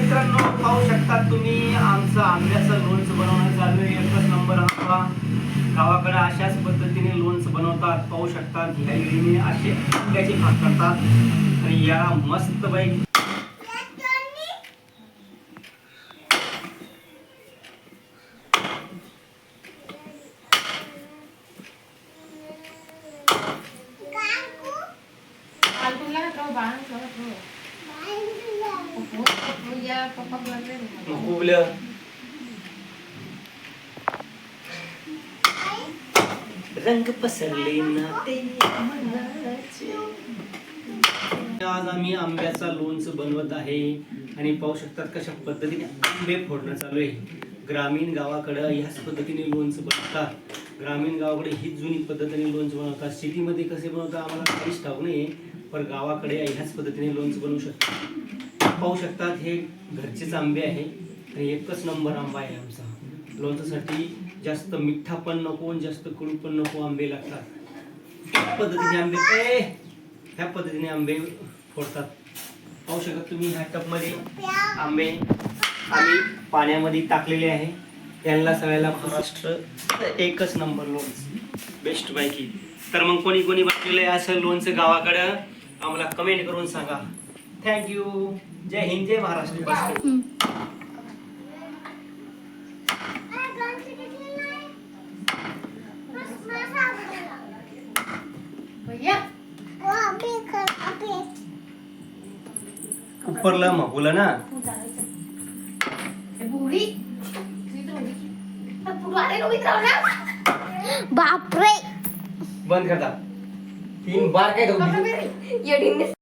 मित्रांनो, पाहू शकता तुम्ही आमचं आंब्याचं लोणचं बनवणं चालू आहे. एकच नंबर आंबा. गावाकडे अशाच पद्धतीने लोणचं बनवतात. पाहू शकता ह्या इडीने असे आंब्याची भाग करतात आणि या मस्त बाई रंग पसरले ना ते मनाचे. आज आम्ही आंब्याचा लोणचं बनवत आहे आणि पाहू शकतात कशा पद्धतीने आंबे फोडणं चालू आहे. ग्रामीण गावाकडं ह्याच पद्धतीने लोणचं बनवतात. ग्रामीण गावाकडे हीच जुनी पद्धतीने लोणचं बनवतात. सिटीमध्ये कसे बनवतात आम्हाला काहीच ठाऊक नाही, पण गावाकडे ह्याच पद्धतीने लोणचं बनवू शकतात. पाहू शकतात हे घरचेच आंबे आहे आणि एकच नंबर आंबा आहे आमचा. लोणच्यासाठी जास्त मिठा पण नको आणि जास्त कडू पण नको आंबे लागतात. ह्या पद्धतीने आंबे फोडतात. पाहू शकता तुम्ही ह्या टबमध्ये आंबे आम्ही पाण्यामध्ये टाकलेले आहे. त्यांना सगळ्याला महाराष्ट्र एकच नंबर लोणचं बेस्ट पैकी. तर मग कोणी कोणी बनवलेलं आहे असं लोणचं गावाकडं आम्हाला कमेंट करून सांगा. थँक्यू. जय हिंद, जय महाराष्ट्र. उपरला मागूला ना बापरे बंद करता 3 बार काय